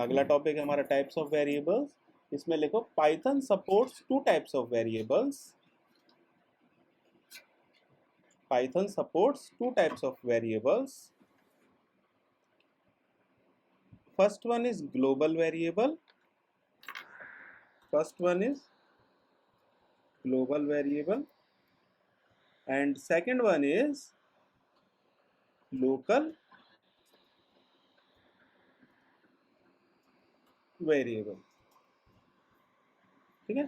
अगला टॉपिक है हमारा टाइप्स ऑफ वेरिएबल्स। इसमें लिखो Python supports two types of variables. Python supports two types of variables. First one is global variable. First one is global variable and second one is local variable। ठीक है,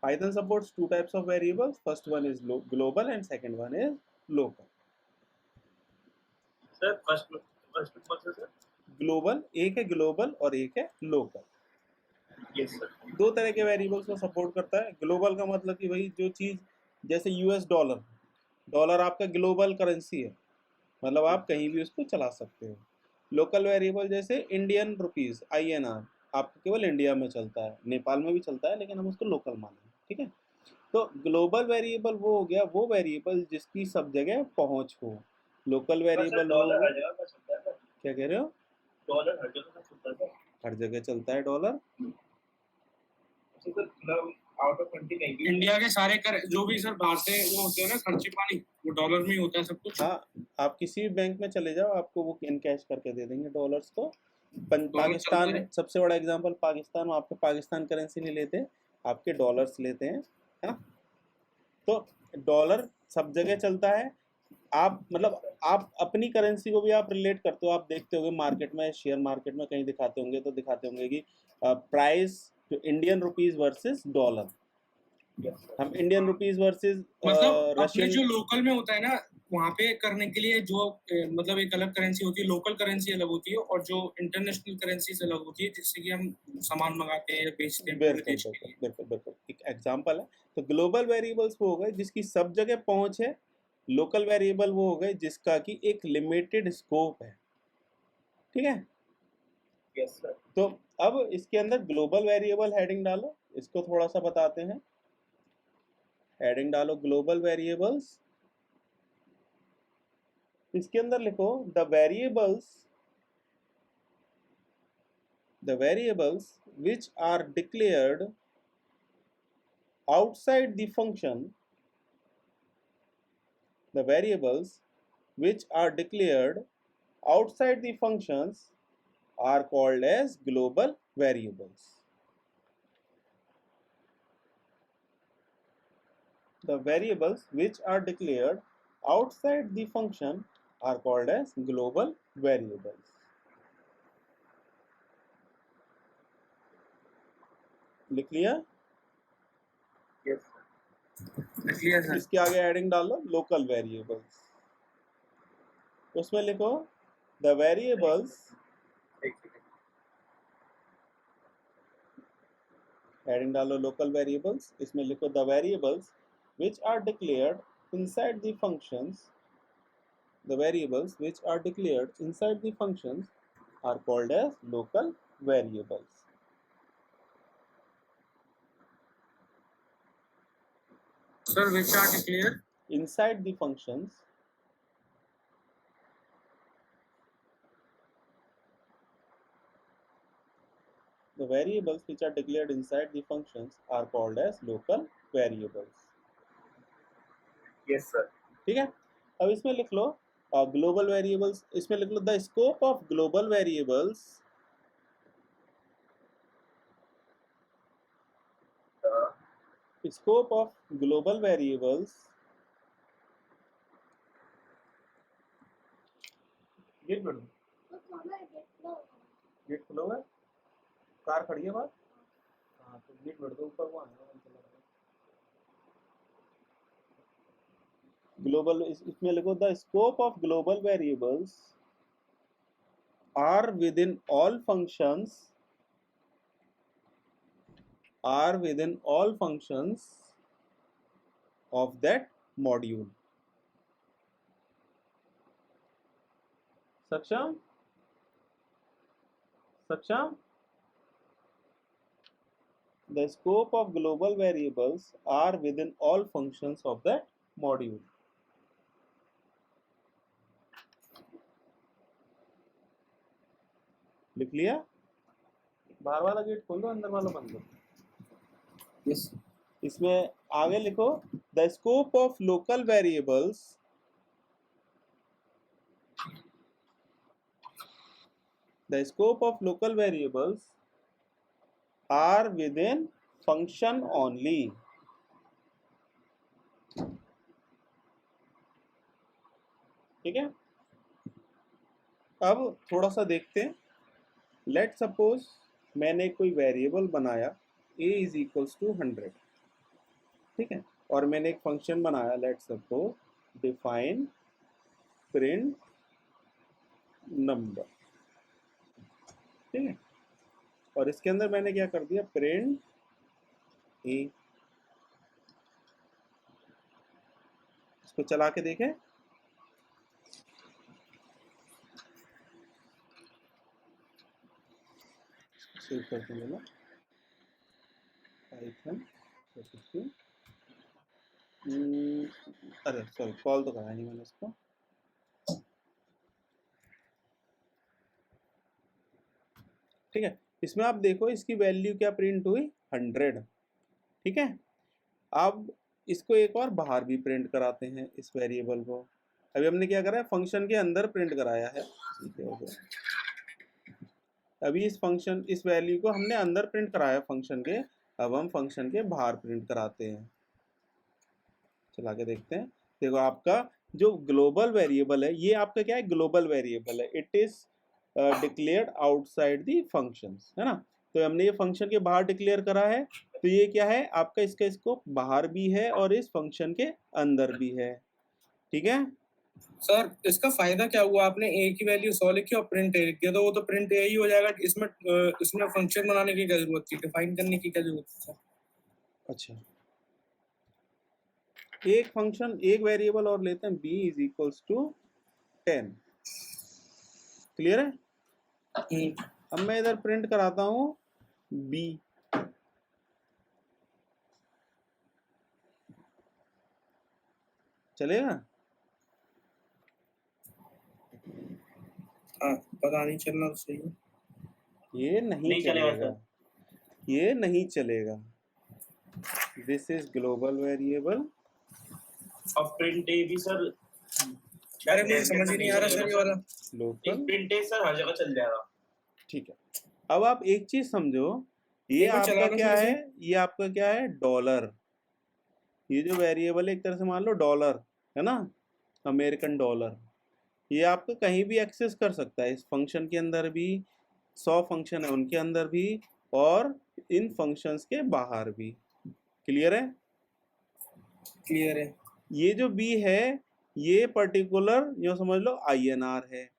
Python supports two types of variables, first one is global and second one is local। Sir first कौन सा sir? Global, एक है global और एक है local. Yes sir. दो तरह के वेरिएबल्स को सपोर्ट करता है। ग्लोबल का मतलब कि भाई जो चीज़ जैसे यूएस डॉलर, डॉलर आपका ग्लोबल करेंसी है, मतलब आप कहीं भी उसको चला सकते हो। लोकल वेरिएबल जैसे इंडियन रुपीज़ INR, आपको केवल इंडिया में चलता है, नेपाल में भी चलता है लेकिन हम उसको लोकल मानेंगे। ठीक है, तो ग्लोबल वेरिएबल वो हो गया वो वेरिएबल जिसकी सब जगह पहुंच हो। लोकल वेरिएबल वो डॉलर हर जगह का चलता है सर। क्या कह रहे हो? डॉलर हर जगह का चलता है। हर जगह चलता है डॉलर। आउट ऑफ कंट्री नहीं, इंडिया के सारे कर जो भी सर बाहर से वो होते हैं ना खर्चे पानी, वो डॉलर में ही होता है सब कुछ। हाँ, आप किसी भी बैंक में चले जाओ, आपको वो इन कैश करके दे देंगे डॉलर्स को। पाकिस्तान सबसे बड़ा एग्जांपल, पाकिस्तान में आपके पाकिस्तान करेंसी नहीं लेते, आपके डॉलर्स लेते हैं, है ना। तो डॉलर सब जगह चलता है। आप मतलब आप अपनी करेंसी को भी आप रिलेट करते हो। आप देखते होंगे मार्केट में, शेयर मार्केट में कहीं दिखाते होंगे तो दिखाते होंगे कि price Indian rupees versus dollar. हम इंडियन रुपीज वर्सेस मतलब रशियन जो लोकल में होता है ना, वहाँ पे करने के लिए जो मतलब एक अलग करेंसी होती है, लोकल करेंसी अलग होती है, और जो इंटरनेशनल करेंसी अलग होती है, जिससे कि हम सामान मंगाते हैं या बेचते हैं पूरे देश के लिए। बिल्कुल बिल्कुल एक एग्जांपल है। तो ग्लोबल वेरिएबल्स वो हो गए जिसकी सब जगह पहुंच है। लोकल वेरिएबल वो हो गए जिसका कि एक लिमिटेड स्कोप है। ठीक है, यस सर। तो अब इसके अंदर ग्लोबल वेरिएबल हेडिंग डालो, इसको थोड़ा सा बताते हैं। हेडिंग डालो ग्लोबल वेरिएबल्स, इसके अंदर लिखो the variables which are declared outside the function, the variables which are declared outside the functions are called as global variables। The variables which are declared outside the function are called as global variables। लिख लिया? Yes. इसके आगे adding डालो local variables, उसमें लिखो the variables, heading डालो local variables, इसमें लिखो the variables which are declared inside the functions, the variables which are declared inside the functions are called as local variables। Sir, which are declared inside the functions, the variables which are declared inside the functions are called as local variables। yes sir। ठीक है, अब इसमें लिख लो global variables, इसमें लिख लो the scope of global variables, scope of global variables, gate खोलो है, कार खड़ी है बाहर, हाँ तो गेट बढ़ दो ऊपर, वो आएगा ग्लोबल। इसमें लिखो the scope of global variables are within all functions, are within all functions of that module। सक्षम the scope of global variables are within all functions of that module। लिख लिया? बाहर वाला गेट खोल दो, अंदर वाला बंद करो। यस। इसमें आगे लिखो, the scope of local variables are within function only. ठीक है, अब थोड़ा सा देखते हैं। लेट सपोज मैंने कोई वेरिएबल बनाया a इज इक्वल्स टू 100, ठीक है, और मैंने एक फंक्शन बनाया, let suppose define print number, ठीक है, और इसके अंदर मैंने क्या कर दिया, प्रिंट a। इसको चला के देखें, सेव करते हैं ना, पाइथन, अरे सॉरी कॉल तो कराया नहीं मैंने इसको। ठीक है, इसमें आप देखो इसकी वैल्यू क्या प्रिंट हुई, 100। ठीक है, अब इसको एक और बाहर भी प्रिंट कराते हैं इस वेरिएबल को। अभी हमने क्या करा है, फंक्शन के अंदर प्रिंट कराया है, ठीक है, हो गया। अभी इस फंक्शन, इस वैल्यू को हमने अंदर प्रिंट कराया फंक्शन के, अब हम फंक्शन के बाहर प्रिंट कराते हैं। चला के देखते हैं। देखो आपका जो ग्लोबल वेरिएबल है, ये आपका क्या है, ग्लोबल वेरिएबल है, it is declared outside the functions, है ना। तो हमने ये फंक्शन के बाहर डिक्लेयर करा है, तो ये क्या है आपका, इसका स्कोप बाहर भी है और इस फंक्शन के अंदर भी है। ठीक है सर, इसका फायदा क्या हुआ, आपने ए की वैल्यू 100 लिखी और प्रिंट ए लिख दिया, तो वो तो प्रिंट ए ही हो जाएगा। इसमें फंक्शन बनाने की क्या जरूरत थी, डिफाइन करने की क्या जरूरत थी सर? अच्छा, एक फंक्शन, एक वेरिएबल और लेते हैं, b is equals to 10। Clear है। अब मैं इधर प्रिंट कराता हूं b, चलेगा? हाँ, पता नहीं चलना तो सही है। ये नहीं चलेगा, ये नहीं चलेगा। This is global variable. अब प्रिंट ए भी सर, अरे मुझे समझ ही नहीं आ रहा सर ये वाला। लोकल प्रिंट ए सर हर जगह चल जाएगा। ठीक है, अब आप एक चीज समझो, ये आपका क्या है, ये आपका क्या है, डॉलर। ये जो वेरिएबल है एक तरह से मान लो डॉलर, है ना, अमेरिकन डॉलर। ये आपका कहीं भी एक्सेस कर सकता है, इस फंक्शन के अंदर भी, 100 फंक्शन है उनके अंदर भी, और इन फंक्शंस के बाहर भी। क्लियर है? क्लियर है। ये जो b है, ये पर्टिकुलर जो समझ लो INR है,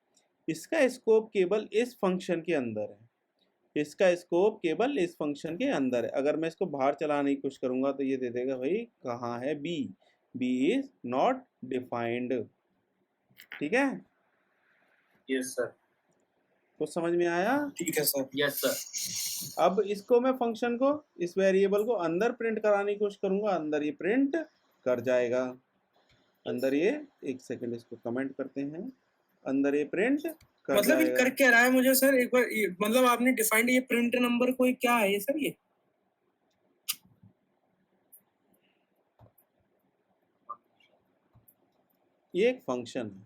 इसका स्कोप केवल इस फंक्शन के अंदर है, इसका स्कोप केवल इस फंक्शन के अंदर है। अगर मैं इसको बाहर चलाने की कोशिश करूंगा तो ये दे देगा भाई कहाँ है b, b is not defined. ठीक है, यस सर। कुछ समझ में आया? ठीक है सर। Yes sir. अब इसको मैं फंक्शन को, इस वेरिएबल को अंदर प्रिंट कराने की कोशिश करूंगा, अंदर ये प्रिंट कर जाएगा, अंदर ये, एक सेकंड इसको कमेंट करते हैं, अंदर ये प्रिंट कर मतलब ये जाएगा। कर क्या रहा है मुझे सर एक बार, मतलब आपने डिफाइंड ये प्रिंट नंबर कोई क्या है ये सर? ये एक फंक्शन है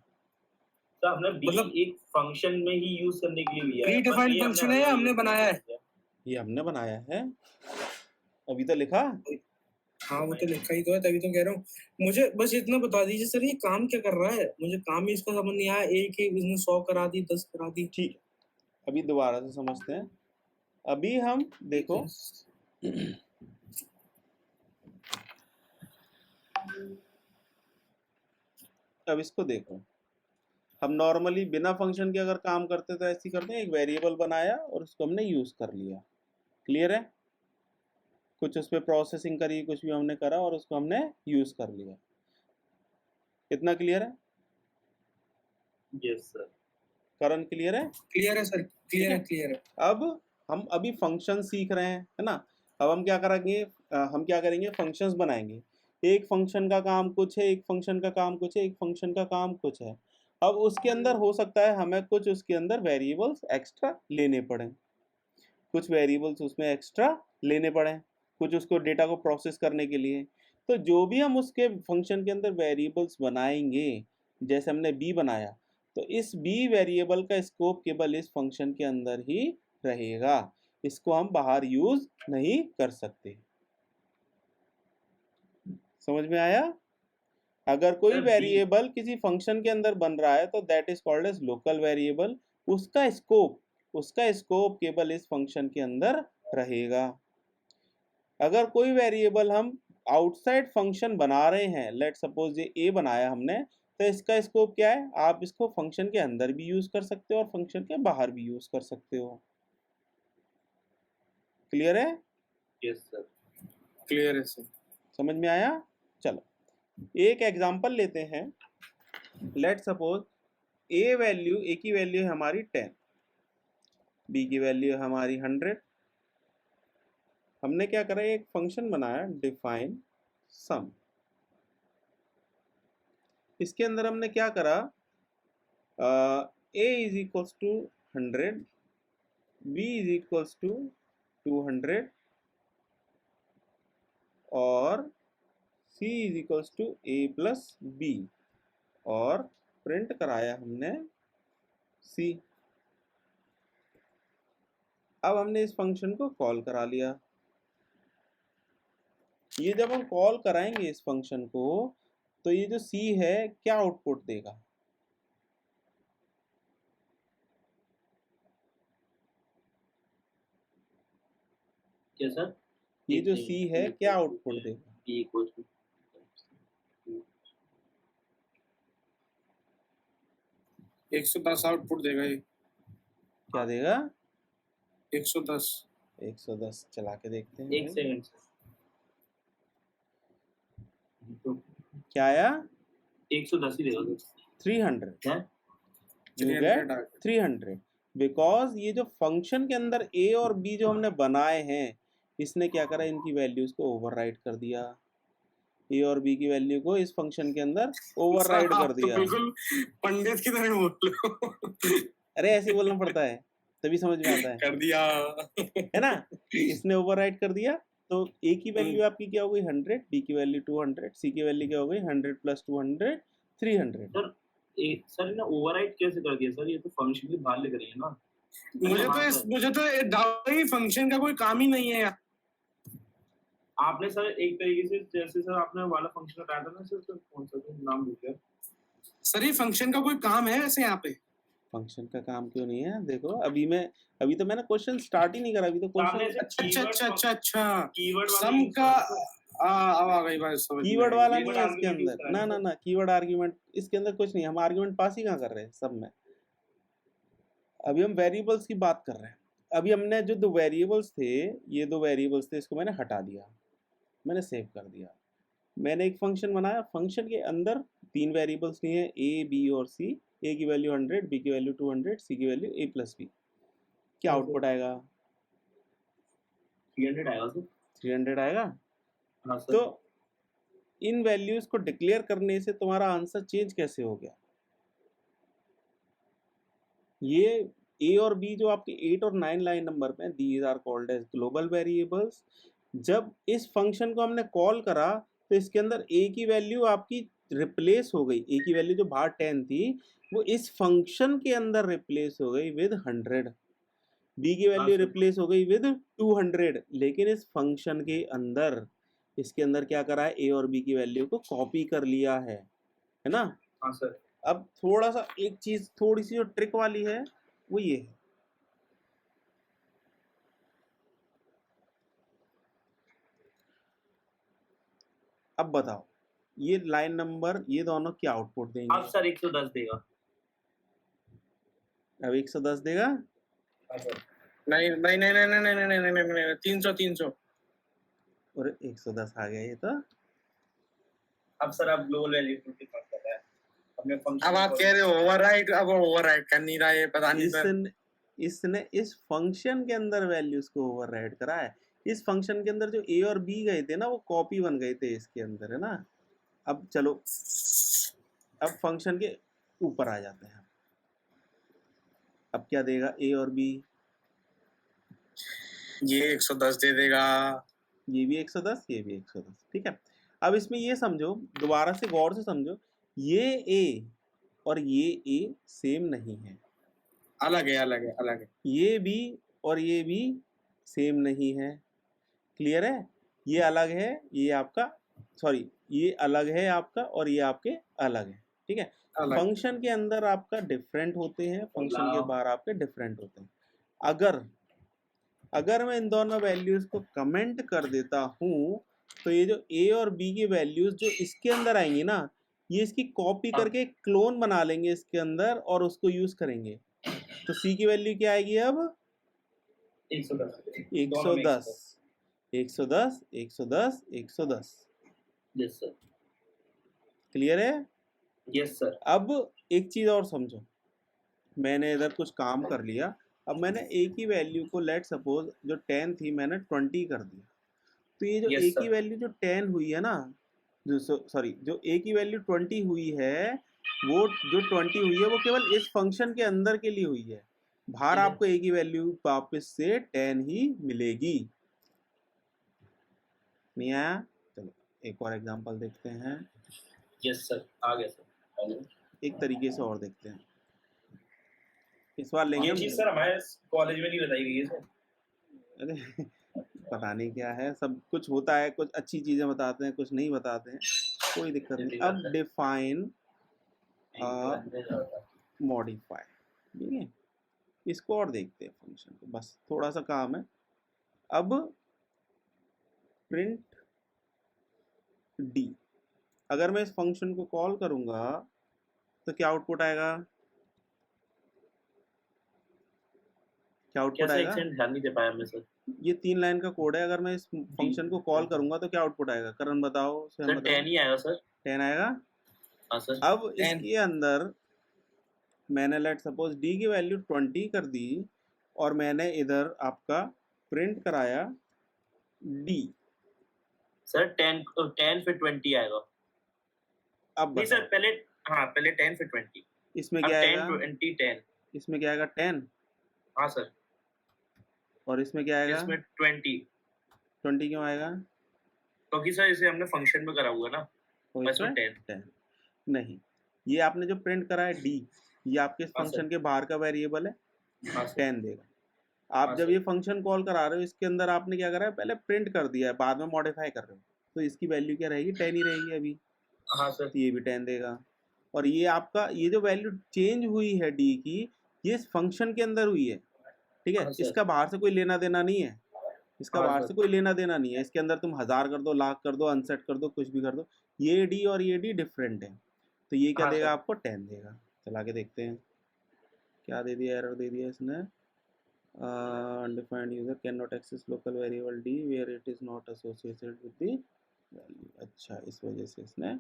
तो हमने बी मतलब एक फंक्शन में ही यूज करने के लिए लिया है। प्रीडिफाइंड फंक्शन है या हमने बनाया है? ये हमने बनाया है, अभी तो लिखा। हाँ वो तो लिखा ही तो है, तभी तो कह रहा हूँ। मुझे बस इतना बता दीजिए सर, ये काम क्या कर रहा है, मुझे काम ही इसका समझ नहीं आया। एक ही इसने 100 करा दी, 10 करा दी। ठीक, अभी दोबारा से समझते हैं। अभी हम देखो अब इसको देखो, हम नॉर्मली बिना फंक्शन के अगर काम करते तो ऐसे करते हैं, एक वेरिएबल बनाया और उसको हमने यूज कर लिया। क्लियर है? कुछ उस पर प्रोसेसिंग करी, कुछ भी हमने करा और उसको हमने यूज कर लिया। कितना क्लियर है? Yes sir. करण क्लियर है? क्लियर है सर, क्लियर है, क्लियर है। अब हम अभी फंक्शन सीख रहे हैं, है ना। अब हम क्या करेंगे, हम क्या करेंगे, फंक्शंस बनाएंगे। एक फंक्शन का काम कुछ है, एक फंक्शन का काम कुछ है, एक फंक्शन का काम कुछ है। अब उसके अंदर हो सकता है हमें कुछ उसके अंदर वेरिएबल्स एक्स्ट्रा लेने पड़े। कुछ वेरिएबल्स उसमें एक्स्ट्रा लेने पड़े, कुछ उसको डेटा को प्रोसेस करने के लिए। तो जो भी हम उसके फंक्शन के अंदर वेरिएबल्स बनाएंगे, जैसे हमने बी बनाया, तो इस बी वेरिएबल का स्कोप केवल इस फंक्शन के अंदर ही रहेगा, इसको हम बाहर यूज नहीं कर सकते। समझ में आया? अगर कोई सर, वेरिएबल किसी फंक्शन के अंदर बन रहा है तो that is called as local variable. उसका स्कोप केवल इस फंक्शन के अंदर रहेगा। अगर कोई वेरिएबल हम आउटसाइड फंक्शन बना रहे हैं, लेट सपोज ये ए बनाया हमने, तो इसका स्कोप क्या है? आप इसको फंक्शन के अंदर भी यूज कर सकते हो और फंक्शन के बाहर भी यूज कर सकते हो। क्लियर है? Yes sir. क्लियर है सर। समझ में आया? चलो एक एग्जांपल लेते हैं। लेट सपोज ए की वैल्यू है हमारी 10, बी की वैल्यू है हमारी 100। हमने क्या करा, एक फंक्शन बनाया डिफाइन सम। इसके अंदर हमने क्या करा, A is equals to 100, B is equals to 200 और C is equals to A plus B, और प्रिंट कराया हमने सी। अब हमने इस फंक्शन को कॉल करा लिया। ये जब हम कॉल कराएंगे इस फंक्शन को, तो ये जो सी है क्या आउटपुट देगा? क्या सर? ये जो सी है क्या आउटपुट देगा? बी इक्वल्स टू 110 आउटपुट देगा ये। क्या देगा? 110। 110 चला के देखते हैं। एक सेकंड सर। तो क्या आया? 110 ही देगा सर। 300। क्या? You get 300 बिकॉज ये जो फंक्शन के अंदर ए और बी जो हमने बनाए हैं, इसने क्या करा, इनकी वैल्यूज को ओवरराइट कर दिया। ए और बी की वैल्यू को इस फंक्शन के अंदर ओवरराइट कर दिया। तो बिल्कुल पंडित की तरह बोल रहे हो। अरे ऐसे बोलना पड़ता है तभी समझ में आता है। कर दिया है ना? इसने ओवरराइट कर दिया, तो ए की वैल्यू आपकी क्या हो गई 100, बी की वैल्यू 200, सी की वैल्यू क्या हो गई 100 प्लस 200 300। सर ना ओवरराइट कैसे कर दिया सर? ये तो फंक्शन के बाहर लेकर आए ना। मुझे तो डाउट है, फंक्शन का कोई काम ही नहीं है। आपने सर एक तरीके से, जैसे सर आपने वाला फंक्शन बताया था ना सर, तो कौन सा था नाम भूल गया सर। ये फंक्शन का कोई काम है वैसे यहाँ पे? फंक्शन का काम क्यों नहीं है? देखो अभी तो मैंने क्वेश्चन स्टार्ट ही नहीं करा। अभी तो क्वेश्चन अच्छा कीवर्ड सम का अब आ गई बात समझ में। कीवर्ड वाला नहीं कीवर्ड है इसके आर्गुमेंट यूज अंदर। करा है ना सर। ना ना कीवर्ड आर्गुमेंट इसके अंदर कुछ नहीं है। हम आर्गुमेंट पास ही कहाँ कर रहे हैं सब में। अभी हम वेरिएबल्स की बात कर रहे हैं। अभी हमने जो दो वेरिएबल्स थे, ये दो वेरिएबल्स थे, इसको मैंने हटा दिया, मैंने सेव कर दिया। मैंने एक फंक्शन बनाया, फंक्शन के अंदर तीन वेरिएबल्स लिए हैं, ए बी और सी। ए की वैल्यू 100, बी की वैल्यू 200, सी की वैल्यू ए प्लस बी। क्या आउटपुट आएगा? 300 आएगा सर। 300 आएगा। हाँ सर। तो इन वैल्यूज को डिक्लेयर करने से तुम्हारा आंसर चेंज कैसे हो गया? ये ए और बी जो आपके 8 और 9 लाइन नंबर पे, these are called as global variables. जब इस फंक्शन को हमने कॉल करा तो इसके अंदर ए की वैल्यू आपकी रिप्लेस हो गई। ए की वैल्यू जो बाहर 10 थी वो इस फंक्शन के अंदर रिप्लेस हो गई विद 100। बी की वैल्यू रिप्लेस हो गई विद 200। लेकिन इस फंक्शन के अंदर, इसके अंदर क्या करा है, ए और बी की वैल्यू को कॉपी कर लिया है ना? हाँ सर। अब थोड़ा सा एक चीज, थोड़ी सी जो ट्रिक वाली है वो ये है। अब बताओ ये लाइन नंबर, ये दोनों क्या आउटपुट देंगे? अब सर 110 देगा। अब 110 देगा। हाँ सर। नहीं नहीं नहीं नहीं नहीं नहीं नहीं नहीं नहीं 300 300 और 110 आ गया ये तो। अब सर आप ग्लोबल वैल्यू की बात कर रहे हैं। हमने फंक्शन अब आप कह रहे हो ओवरराइट, अब ओवरराइट कर नहीं रहा है, पता नहीं सर। इसने इस फंक्शन के अंदर वैल्यूज को ओवरराइड करा है। इस फंक्शन के अंदर जो ए और बी गए थे ना, वो कॉपी बन गए थे इसके अंदर, है ना? अब चलो, अब फंक्शन के ऊपर आ जाते हैं। अब क्या देगा ए और बी? ये 110 दे देगा। ये भी 110, ये भी 110, ठीक है। अब इसमें ये समझो, दोबारा से गौर से समझो, ये ए और ये ए सेम नहीं है, अलग है, अलग है, अलग है। ये भी और ये भी सेम नहीं है, क्लियर है। ये अलग है, ये आपका, सॉरी, ये अलग है आपका और ये आपके अलग है, ठीक है। अलग। फंक्शन के अंदर आपका डिफरेंट होते हैं, फंक्शन के बाहर आपके डिफरेंट होते हैं। अगर मैं इन दोनों वैल्यूज को कमेंट कर देता हूं, तो ये जो ए और बी की वैल्यूज जो इसके अंदर आएंगी ना, ये इसकी कॉपी करके क्लोन बना लेंगे इसके अंदर और उसको यूज करेंगे। तो सी की वैल्यू क्या आएगी अब? 110 110, 110, 110, 110। यस सर, क्लियर है? Yes sir. अब एक चीज और समझो, मैंने इधर कुछ काम कर लिया, अब मैंने ए की वैल्यू को लेट सपोज जो 10 थी मैंने 20 कर दिया, तो ये जो Yes, ए sir. की वैल्यू जो 10 हुई है ना, जो सॉरी जो ए की वैल्यू 20 हुई है, वो जो 20 हुई है वो केवल इस फंक्शन के अंदर के लिए हुई है, बाहर ठीक है। आपको ए की वैल्यू वापस से 10 ही मिलेगी। नहीं आया? चलो एक और एग्जांपल देखते हैं, यस सर, आ गया सर। एक तरीके से और देखते हैं। इस बार लेंगे ये हम, चीज सर हमारे कॉलेज में नहीं बताई गई है सर। अरे पता नहीं क्या है, सब कुछ होता है, कुछ अच्छी चीजें बताते हैं, कुछ नहीं बताते हैं, कोई दिक्कत नहीं। अब डिफाइन मॉडिफाई, ठीक है, इसको और देखते हैं फंक्शन को, बस थोड़ा सा काम है। अब प्रिंट डी, अगर मैं इस फंक्शन को कॉल करूंगा तो क्या आउटपुट आएगा? क्या आउटपुट आएगा? ध्यान नहीं दे पाया मैं सर। ये 3 लाइन का कोड है, अगर मैं इस फंक्शन को कॉल करूंगा तो क्या आउटपुट आएगा? करण बताओ, सर 10 ही आएगा सर। 10 आएगा। हाँ सर। अब इसके अंदर मैंने लेट सपोज डी की वैल्यू 20 कर दी और मैंने इधर आपका प्रिंट कराया डी। सर 10 फिर 20 आएगा। अब नहीं सर, पहले हाँ पहले 10 फिर 20। इसमें क्या आएगा? 10 20 10। इसमें क्या आएगा? 10। हाँ सर। और इसमें क्या आएगा? इसमें 20। 20 क्यों आएगा? क्योंकि सर इसे हमने फंक्शन में करा हुआ ना, तो बस इसमें 10 नहीं, ये आपने जो प्रिंट करा है डी, ये आपके हाँ फंक्शन सर। के बाहर का वेरिएबल है, हाँ सर। 10 देगा। आप हाँ जब सर। ये फंक्शन कॉल करा रहे हो, इसके अंदर आपने क्या करा है? पहले प्रिंट कर दिया है, बाद में मॉडिफाई कर रहे हो, तो इसकी वैल्यू क्या रहेगी? 10 ही रहेगी अभी। हाँ सर। तो ये भी 10 देगा। और ये आपका ये जो वैल्यू चेंज हुई है डी की, ये इस फंक्शन के अंदर हुई है, ठीक है, हाँ सर। इसका बाहर से कोई लेना देना नहीं है, इसका हाँ बाहर सर। से कोई लेना देना नहीं है। इसके अंदर तुम 1000 कर दो, लाख कर दो, अनसेट कर दो, कुछ भी कर दो, ये डी और ये डी डिफरेंट है, तो ये क्या हाँ देगा? सर। आपको 10 देगा। चला के देखते हैं, क्या दे दिया? एरर दे दिया इसने, undefined user cannot access local variable d where it is not associated with the value। अच्छा, इस वजह से इसने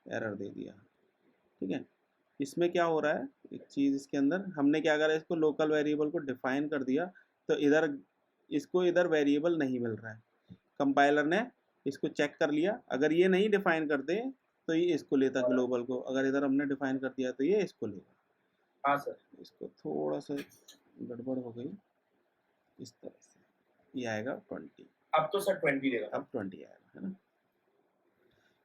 एरर दे दिया, ठीक है। इसमें क्या हो रहा है, एक चीज़ इसके अंदर हमने क्या करा, इसको लोकल वेरिएबल को डिफाइन कर दिया, तो इधर इसको इधर वेरिएबल नहीं मिल रहा है, कंपाइलर ने इसको चेक कर लिया, अगर ये नहीं डिफाइन करते तो ये इसको लेता ग्लोबल को, अगर इधर हमने डिफाइन कर दिया तो ये इसको लेगा। हाँ सर। इसको थोड़ा सा गड़बड़ हो गई, इस तरह से ये आएगा 20। अब तो सर 20 देगा। अब 20 आएगा, है ना।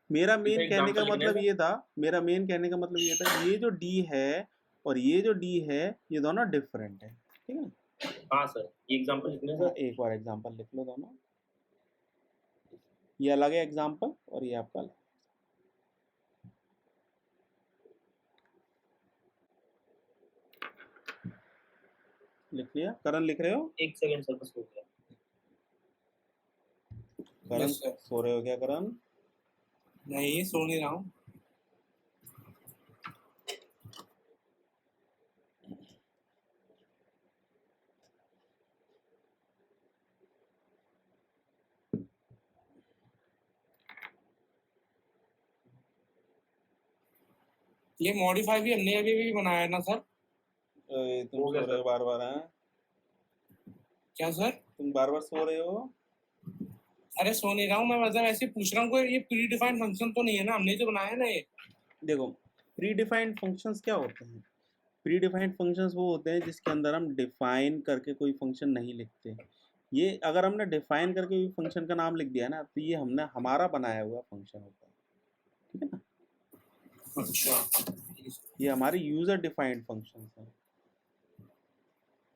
मेरा मेन कहने का मतलब ये था, मेरा मेन कहने का मतलब ये था, ये जो डी है और ये जो डी है, ये दोनों डिफरेंट है, ठीक है। हाँ सर, एग्जांपल लिखने सर। एक और एग्जांपल लिख लो दोनों, ये अलग है एग्जांपल और ये आपका अलग। लिख लिया? करण लिख रहे हो? एक सेकंड सर, बस हो गया। करण Yes, sir. सो रहे हो क्या करण? नहीं, सो नहीं रहा हूँ। ये मॉडिफाई भी हमने अभी भी बनाया है ना सर? तुम सो रहे हो बार बार? हैं क्या सर? तुम बार बार सो रहे हो? अरे सो नहीं रहा हूँ, मैं मतलब ऐसे पूछ रहा हूँ, कोई ये प्री डिफाइंड फंक्शन तो नहीं है ना? हमने जो बनाया है ना ये। देखो, प्री डिफाइंड फंक्शंस क्या होते हैं? प्री डिफाइंड फंक्शंस वो होते हैं जिसके अंदर हम डिफाइन करके कोई फंक्शन नहीं लिखते, ये अगर हमने डिफाइन करके भी फंक्शन का नाम लिख दिया ना, तो ये हमने हमारा बनाया हुआ फंक्शन होता है, ठीक है ना। अच्छा, ये हमारी यूजर डिफाइंड फंक्शन है।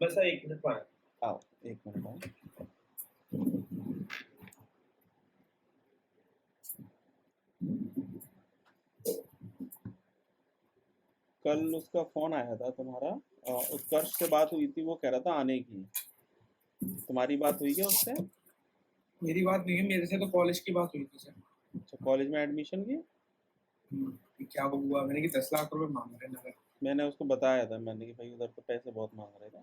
बस 1 मिनट में आओ 1 मिनट आओ। कल उसका फोन आया था तुम्हारा, उत्कर्ष से बात हुई थी, वो कह रहा था आने की। तुम्हारी बात हुई क्या उससे? मेरी बात नहीं है, मेरे से तो कॉलेज की बात हुई थी सर। अच्छा, कॉलेज में एडमिशन की? कि क्या हुआ, मैंने कि 10 लाख रुपए मांग रहे हैं। मैंने उसको बताया था, मैंने कि भाई उधर तो पैसे बहुत मांग रहे थे,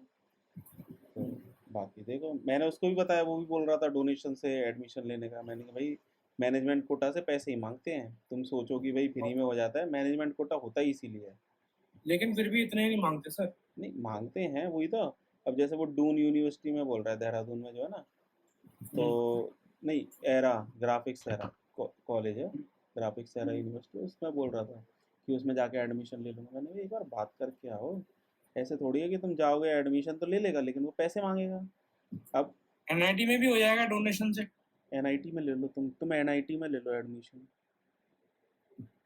तो बाकी देखो। मैंने उसको भी बताया, वो भी बोल रहा था डोनेशन से एडमिशन लेने का। मैंने कहा भाई मैनेजमेंट कोटा से पैसे ही मांगते हैं, तुम सोचो कि भाई फ्री में हो जाता है, मैनेजमेंट कोटा होता ही इसीलिए है। लेकिन फिर भी इतने नहीं मांगते सर। नहीं मांगते हैं, वही तो। अब जैसे वो डून यूनिवर्सिटी में बोल रहा है, देहरादून में जो है ना, तो नहीं, एरा ग्राफिक्स एरा कॉलेज है, ग्राफिक्स एरा यूनिवर्सिटी, उसमें बोल रहा था कि उसमें जाके एडमिशन ले लूँगा। मैंने कहा एक बार बात करके आओ, ऐसे थोड़ी है कि तुम जाओगे एडमिशन तो ले लेगा, लेकिन वो पैसे मांगेगा। अब एनआईटी में भी हो जाएगा डोनेशन से। एनआईटी में ले लो, तुम एनआईटी में ले लो एडमिशन।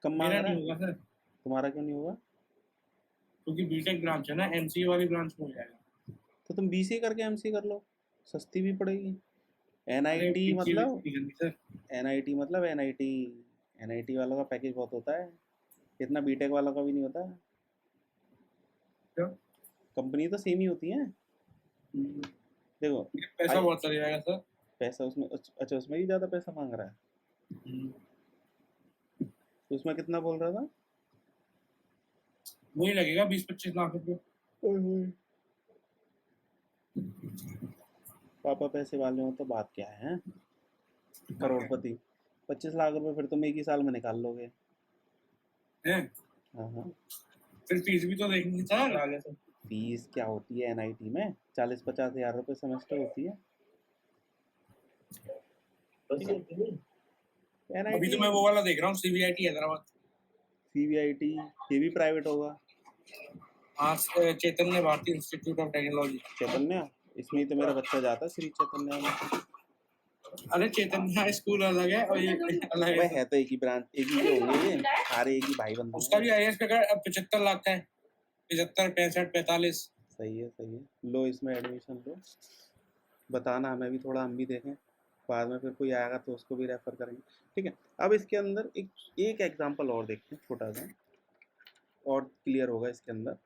कम मांग मेरा रहा नहीं है? होगा सर, तुम्हारा क्यों नहीं होगा? क्योंकि बीटेक ब्रांच है ना, एमसीए वाली ब्रांच में हो जाएगा। तो तुम बीसीए करके एमसीए कर लो, सस्ती भी पड़ेगी। अरे एनआईटी बीसीए मतलब, भी करनी सर। एनआईटी मतलब एनआईटी, एनआईटी वालों का पैकेज बहुत होता है, इतना बीटेक वालों का भी नहीं होता। क्या? कंपनी तो सेम ही होती है। देखो पैसा बहुत चले जाएगा सर। पैसा उसमें, अच्छा उसमें ही ज़्यादा पैसा मांग रहा है, तो उसमें कितना बोल रहा था? वही लगेगा 20-25 लाख रुपए। ओए होए। पापा पैसे वाले हो तो बात क्या है, करोड़पति। 25 लाख रुपए फिर तुम एक ही साल में निकाल लोगे। हैं? हाँ हाँ। फिर फीस भी तो देखनी है सर। आगे से फीस क्या होती है एनआईटी में? 40-50 हज़ार रुपये सेमेस्टर होती है। बस इतनी अभी एनआईटी, तो मैं वो वाला देख रहा हूँ, सीबीआईटी हैदराबाद। सीबीआईटी, ये भी प्राइवेट होगा। हाँ, चैतन्य भारती इंस्टीट्यूट ऑफ टेक्नोलॉजी। चैतन्य, इसमें ही तो मेरा बच्चा जाता है, श्री चैतन्य में। अरे चैतन्य स्कूल अलग है और ये अलग वह है। है तो एक ही ब्रांच, एक ही के होंगे ये, सारे एक ही भाई बंधु उसका भी हैं। आईएएस का 75 लाख का है। 75, 65, 45। सही है सही है, लो इसमें एडमिशन लो, बताना हमें भी थोड़ा, हम भी देखें, बाद में फिर कोई आएगा तो उसको भी रेफर करेंगे। ठीक है, अब इसके अंदर एक एग्जांपल और देखते हैं, छोटा सा और क्लियर होगा इसके अंदर।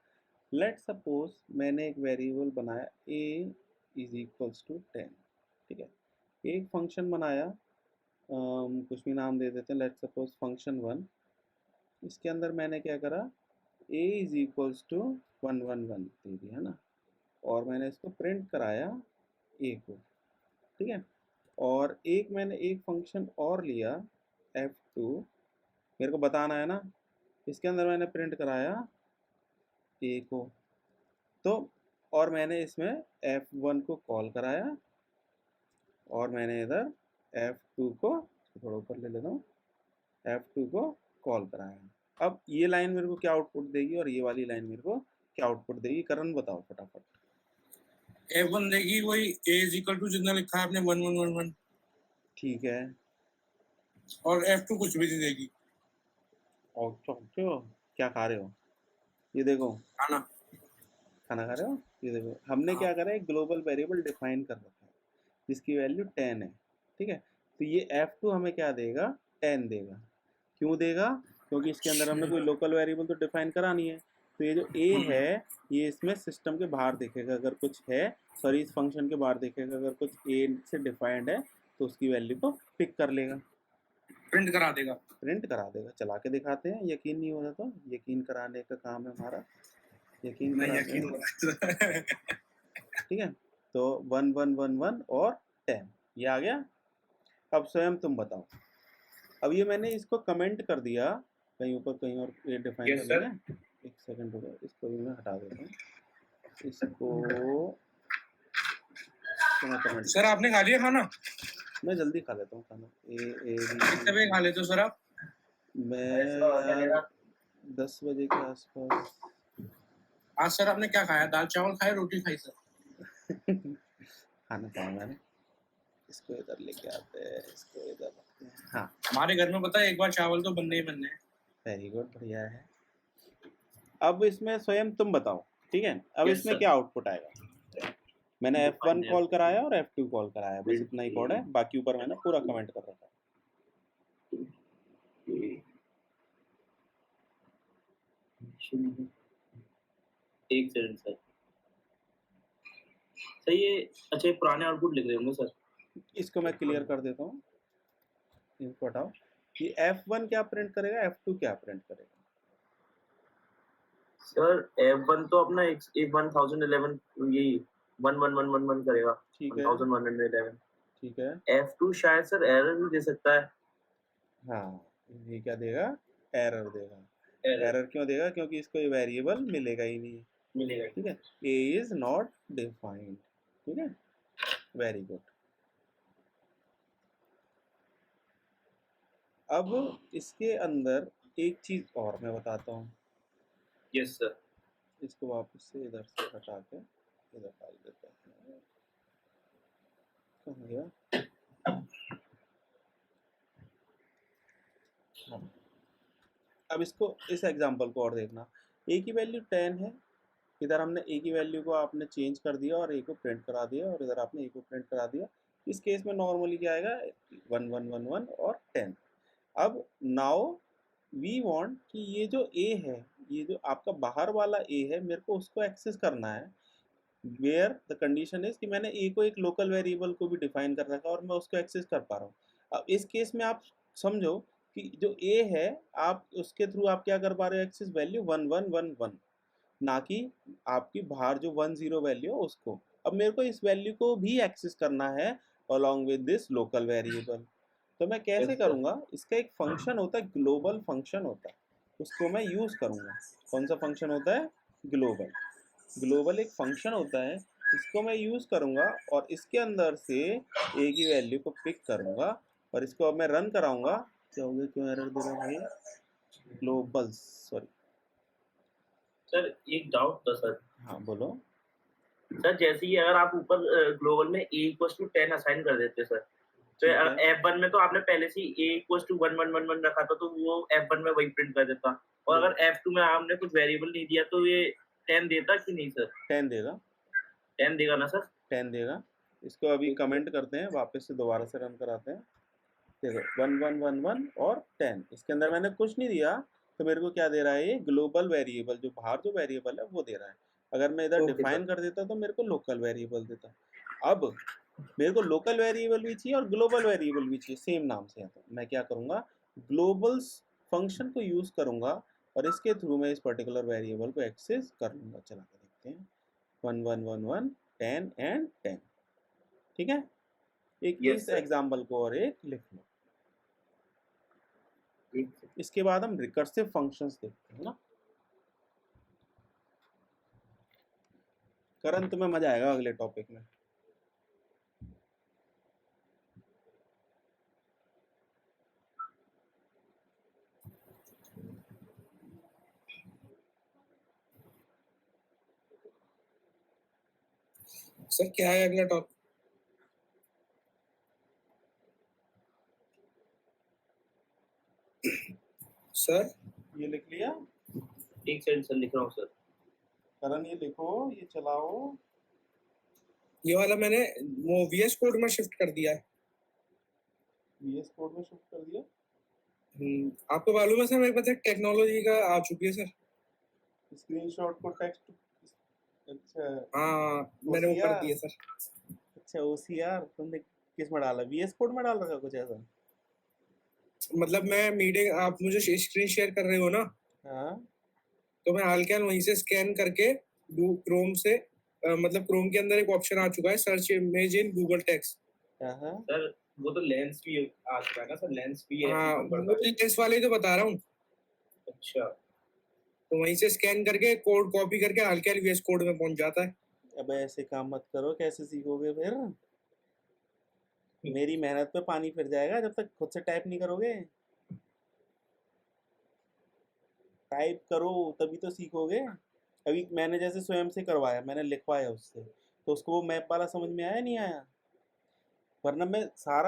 लेट सपोज मैंने एक वेरिएबल बनाया a इज इक्वल्स टू 10, ठीक है। एक फंक्शन बनाया, कुछ भी नाम दे देते हैं, लेट सपोज फंक्शन 1। इसके अंदर मैंने क्या करा, a इज इक्वल्स टू 111 दे दिया है ना, और मैंने इसको प्रिंट कराया a को, ठीक है। और एक मैंने एक फंक्शन और लिया f2, मेरे को बताना है ना, इसके अंदर मैंने प्रिंट कराया a को, तो और मैंने इसमें f1 को कॉल कराया, और मैंने इधर f2 को, थोड़ा ऊपर ले लेता हूँ, f2 को कॉल कराया। अब ये लाइन मेरे को क्या आउटपुट देगी और ये वाली लाइन मेरे को क्या आउटपुट देगी, करण बताओ फटाफट। F1 देगी वही A इज इक्वल टू जितना लिखा है आपने 1111, ठीक है, और F2 कुछ भी नहीं देगी। और क्यों, क्या खा रहे हो? ये देखो, खाना। खाना खा रहे हो? ये देखो, हमने क्या करा है, एक ग्लोबल वेरिएबल डिफाइन कर रखा है जिसकी वैल्यू 10 है, ठीक है। तो ये f2 हमें क्या देगा, 10 देगा। क्यों देगा? क्योंकि इसके अंदर हमने कोई लोकल वेरिएबल तो डिफाइन करा नहीं है, तो ये जो a है ये इसमें सिस्टम के बाहर देखेगा अगर कुछ है, सॉरी इस फंक्शन के बाहर देखेगा अगर कुछ a से डिफाइंड है, तो उसकी वैल्यू को पिक कर लेगा, प्रिंट करा देगा। प्रिंट करा देगा। चला के दिखाते हैं, यकीन नहीं हो रहा तो यकीन कराने का काम है हमारा, यकीन नहीं कराने यकीन का। हो रहा है। ठीक है, तो 1111 और 10 ये आ गया। अब स्वयं तुम बताओ, अब ये मैंने इसको कमेंट कर दिया कहीं ऊपर, कहीं और ये डिफाइन Yes, कर sir. लिया। एक सेकंड रुको, इसको भी मैं हटा देता हूँ, इसको मैं कमेंट, सर आपने खा लिया खाना? मैं जल्दी खा लेता हूँ खाना। कितने बजे खा लेते हो सर आप? मैं यार 10 बजे के आसपास। आज सर आपने क्या खाया? दाल चावल खाए, रोटी खाई सर? खाना खाया मैंने। इसको इधर लेके आते हैं, इसको इधर रखते हैं। हाँ, हमारे घर में पता है एक बार चावल तो बनने ही बनने हैं। वेरी गुड, बढ़िया है। अब इसमें स्वयं तुम बताओ, ठीक है। अब Yes, इसमें sir. क्या आउटपुट आएगा? मैंने F1 कॉल कराया और F2 कॉल कराया, बस इतना ही कोड है, बाकी ऊपर मैंने पूरा कमेंट कर रखा है। एक सेकंड सर। सर ये अच्छा, ये पुराने आउटपुट लिख रहे होंगे सर। इसको मैं क्लियर कर देता हूँ, इनको हटाओ। ये F1 क्या प्रिंट करेगा, F2 क्या प्रिंट करेगा? सर F1 तो अपना एक 1011 यही 11111 करेगा। ठीक है, 1111। ठीक है। F2 शायद सर एरर भी दे सकता है। हाँ, ये क्या देगा? एरर देगा। एरर एरर क्यों देगा? क्योंकि इसको ये वेरिएबल मिलेगा ही नहीं, मिलेगा। ठीक है। ए इज नॉट डिफाइंड, ठीक है, वेरी गुड। अब इसके अंदर एक चीज और मैं बताता हूँ। Yes sir. इसको वापस से इधर से हटा के इधर डाल देते हैं। कहाँ गया? हाँ। अब इसको, इस एग्जांपल को और देखना। ए की वैल्यू 10 है, इधर हमने ए की वैल्यू को आपने चेंज कर दिया और ए को प्रिंट करा दिया, और इधर आपने ए को प्रिंट करा दिया। इस केस में नॉर्मली क्या आएगा? 1111 और 10। अब नाउ वी वांट कि ये जो ए है, ये जो आपका बाहर वाला ए है, मेरे को उसको एक्सेस करना है। वेयर द कंडीशन इज कि मैंने ए को एक लोकल वेरिएबल को भी डिफाइन कर रखा है और मैं उसको एक्सेस कर पा रहा हूँ। अब इस केस में आप समझो कि जो ए है, आप उसके थ्रू आप क्या कर पा रहे हो? एक्सेस वैल्यू 1111, ना कि आपकी बाहर जो 10 वैल्यू है उसको। अब मेरे को इस वैल्यू को भी एक्सेस करना है along with this local variable. तो मैं कैसे Yes, sir. करूँगा? इसका एक फंक्शन होता है, ग्लोबल फंक्शन होता है, उसको मैं यूज़ करूँगा। कौन सा फंक्शन होता है? ग्लोबल। ग्लोबल एक फंक्शन होता है, इसको मैं यूज़ करूँगा और इसके अंदर से ए की वैल्यू को पिक करूँगा और इसको अब मैं रन कराऊँगा। क्या हो गया? क्यों एरर दे रहा है भाई? Global, sorry. सर एक डाउट था सर। हाँ बोलो। सर जैसे ही अगर आप ऊपर ग्लोबल में a = 10 असाइन कर देते सर, तो ठीक है, F1 में तो आपने पहले से ही a = 1111 रखा था, तो वो F1 में वही प्रिंट कर देता। और अगर F2 में आपने कुछ वेरिएबल नहीं दिया तो ये 10 देता कि नहीं सर? 10 देगा, 10 देगा ना सर? 10 देगा। इसको अभी कमेंट करते हैं, वापस से दोबारा से रन कराते हैं। देखो 1111 और 10, इसके अंदर मैंने कुछ नहीं दिया, तो मेरे को क्या दे रहा है? ये ग्लोबल वेरिएबल, जो बाहर जो वेरिएबल है वो दे रहा है। अगर मैं इधर ओके डिफाइन कर देता तो मेरे को लोकल वेरिएबल देता। अब मेरे को लोकल वेरिएबल भी चाहिए और ग्लोबल वेरिएबल भी चाहिए, सेम नाम से है। तो मैं क्या करूँगा? ग्लोबल्स फंक्शन को यूज़ करूँगा और इसके थ्रू मैं इस पर्टिकुलर वेरिएबल को एक्सेस कर लूँगा। चला के देखते हैं। 1111, 10 एंड 10, ठीक है। एक यस इस सर। एग्जाम्पल को और एक लिख लो। ठीक। इसके बाद हम रिकर्सिव फंक्शंस देखते हैं ना। करण, तुम्हें मजा आएगा अगले टॉपिक में। सर क्या है अगला टॉपिक? सर ये लिख लिया? एक सेकंड सर, लिख रहा हूँ सर। करण ये लिखो, ये चलाओ। ये वाला मैंने वो VS कोड में शिफ्ट कर दिया है। VS कोड में शिफ्ट कर दिया? आपको मालूम है सर, मेरे पास एक टेक्नोलॉजी का आ चुकी है सर। स्क्रीनशॉट को टेक्स्ट, अच्छा। हाँ मैंने वो कर OCR? दिया सर। अच्छा OCR तुमने किस में डाला? VS कोड में डाल रखा कुछ ऐसा? मतलब मैं मीटिंग, आप मुझे स्क्रीन शेयर कर रहे हो ना, हाँ, तो मैं हाल के वहीं से स्कैन करके क्रोम से मतलब क्रोम के अंदर एक ऑप्शन आ चुका है, search image in Google text. हाँ। सर वो तो लेंस भी आ चुका है ना सर, लेंस भी ऐसे हाँ काम करता है। लेंस वाले ही तो बता रहा हूँ। अच्छा, तो वहीं से स्कैन करके कोड कॉपी करके हल्के VS कोड में पहुंच जाता है। अब ऐसे काम मत करो, कैसे सीखोगे फिर? मेरी मेहनत पे पानी फिर जाएगा जब तक खुद से टाइप नहीं करोगे। टाइप करो तभी तो सीखोगे। अभी मैंने जैसे स्वयं से करवाया, मैंने लिखवाया उससे, तो उसको वो मैप वाला समझ में आया नहीं आया? वरना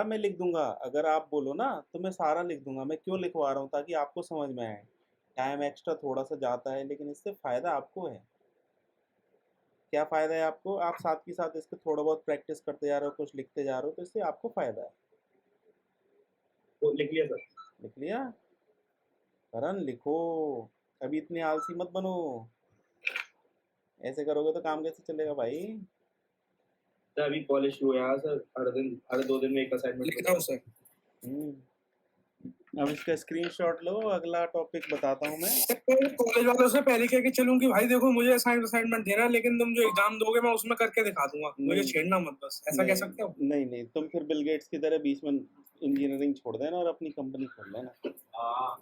मैं लिख दूंगा, अगर आप बोलो ना तो मैं सारा लिख दूंगा। मैं क्यों लिखवा रहा हूँ? ताकि आपको समझ में आए। टाइम एक्स्ट्रा थोड़ा सा जाता है, लेकिन इससे फायदा आपको है। क्या फायदा है आपको? आप साथ के साथ इसके थोड़ा बहुत प्रैक्टिस करते जा रहे हो, कुछ लिखते जा रहे हो, तो इससे आपको फायदा है। वो लिख लिया सर। लिख लिया? रन लिखो। कभी इतने आलसी मत बनो। ऐसे करोगे तो काम कैसे चलेगा भाई? सर अभी कॉलेज शुरू हुआ है सर, हर 2 दिन में एक असाइनमेंट लिखता हूँ सर। हम्म। अब इसका स्क्रीनशॉट लो, अगला टॉपिक बताता हूँ मैं। कॉलेज वालों से पहले कह के चलूं कि भाई देखो मुझे असाइनमेंट देना है, लेकिन तुम जो एग्जाम दोगे मैं उसमें करके दिखा दूंगा, मुझे नहीं छेड़ना मत, बस ऐसा कह सकते हो? नहीं नहीं, तुम फिर बिल गेट्स की तरह बीच में इंजीनियरिंग छोड़ देना और अपनी कंपनी खोल लेना।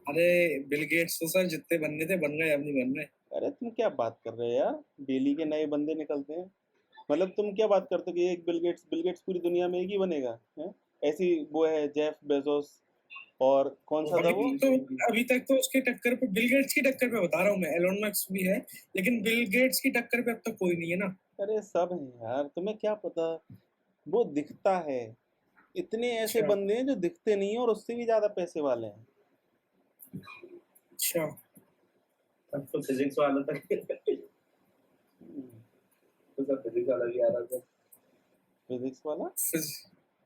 अरे बिल गेट्स तो सर जितने बनने थे बन गए, अब नहीं बन रहे। अरे तुम क्या बात कर रहे हो यार? डेली के नए बंदे निकलते हैं। मतलब तुम क्या बात करते हो कि एक बिल गेट्स पूरी दुनिया में एक ही बनेगा है? ऐसी वो है जेफ बेजोस, और कौन सा था वो? अभी तक तो उसके टक्कर पे, बिल गेट्स की टक्कर पे बता रहा हूँ मैं, एलोन मस्क भी है, लेकिन बिल गेट्स की टक्कर पे अब तक कोई नहीं है ना। अरे सब है यार, तुम्हें क्या पता? वो दिखता है। इतने ऐसे अच्छा बंदे हैं जो दिखते नहीं है और उससे भी ज्यादा पैसे वाले हैं। अच्छा। अब तो फिजिक्स वाला तक तो सर फिजिक्स वाला भी आ रहा था। फिजिक्स वाला?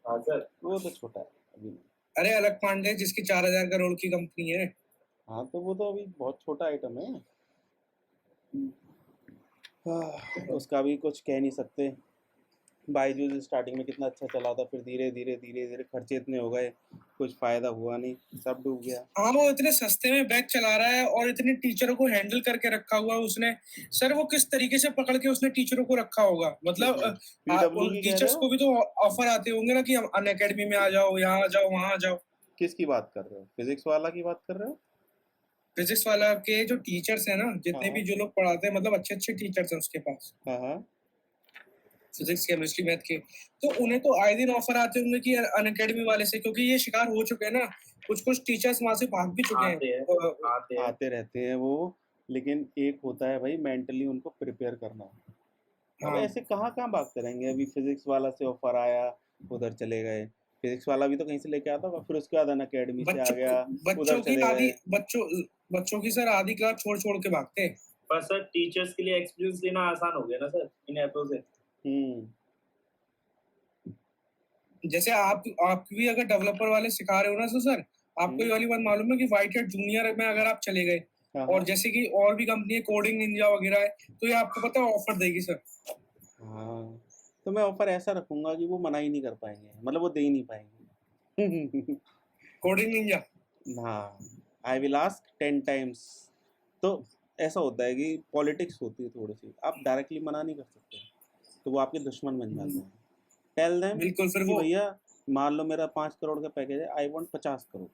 हाँ सर। वो तो छोटा है अभी नहीं। अरे अलग पांडे जिसकी 4,000 करोड़ की कंपनी है। हाँ तो वो तो अभी बहुत छोटा आइटम है। उसका भी कुछ कह नहीं सकते। बायजूस स्टार्टिंग में कितना अच्छा चला था, फिर धीरे धीरे धीरे धीरे खर्चे इतने हो गए, कुछ फायदा हुआ नहीं, सब डूब गया। हाँ वो इतने सस्ते में बैच चला रहा है और इतने टीचरों को हैंडल करके रखा हुआ है उसने। सर वो किस तरीके से पकड़ के उसने टीचरों को रखा होगा, मतलब पीडब्ल्यू उन की कह रहे टीचर्स हो? को भी तो ऑफर आते होंगे ना कि हम अन अकेडमी में आ जाओ, यहाँ आ जाओ, वहाँ आ जाओ। किसकी बात कर रहे हो? फिजिक्स वाला की बात कर रहे हो? फिजिक्स वाला के जो टीचर्स है ना, जितने हाँ भी जो लोग पढ़ाते हैं, मतलब अच्छे अच्छे टीचर्स हैं उसके पास, हाँ हाँ। फिजिक्स केमिस्ट्री मैथ के, तो उन्हें तो आए दिन ऑफर आते होंगे कि अन अकेडमी वाले से, क्योंकि ये शिकार हो चुके हैं ना, कुछ कुछ टीचर्स वहां से भाग भी चुके आते हैं। हैं आते हैं। आते रहते हैं वो, लेकिन एक होता है भाई मेंटली उनको प्रिपेयर करना। अब हाँ ऐसे कहाँ कहाँ भागते रहेंगे? अभी फिजिक्स वाला से ऑफर आया, उधर चले गए। फिजिक्स वाला भी तो कहीं से लेके आता होगा, फिर उसके बाद अन अकेडमी से आ बच्चों गया, उधर बच्चों की चले आधी गए। बच्चों की सर आधी क्लास छोड़ छोड़ के भागते हैं। पर सर टीचर्स के लिए एक्सपीरियंस लेना आसान हो गया ना सर इन ऐपों से। जैसे आप भी अगर डेवलपर वाले सिखा रहे हो ना, तो सर आपको ये वाली बात मालूम है कि व्हाइट हैट जूनियर में अगर आप चले गए, हाँ और हाँ जैसे कि और भी कंपनी है कोडिंग निंजा वगैरह है, तो ये आपको पता है ऑफर देगी सर। हाँ। तो मैं ऑफर ऐसा रखूंगा कि वो मना ही नहीं कर पाएंगे, मतलब वो दे ही नहीं पाएंगे। Coding Ninja. हाँ, आई विल आस्क 10 टाइम्स। तो ऐसा होता है कि पॉलिटिक्स होती है थोड़ी सी, आप डायरेक्टली मना नहीं कर सकते, तो वो आपके दुश्मन बन जाते हैं। टेल देम बिल्कुल फिर कि वो भैया मान लो मेरा 5 करोड़ का पैकेज है, आई वांट 50 करोड़,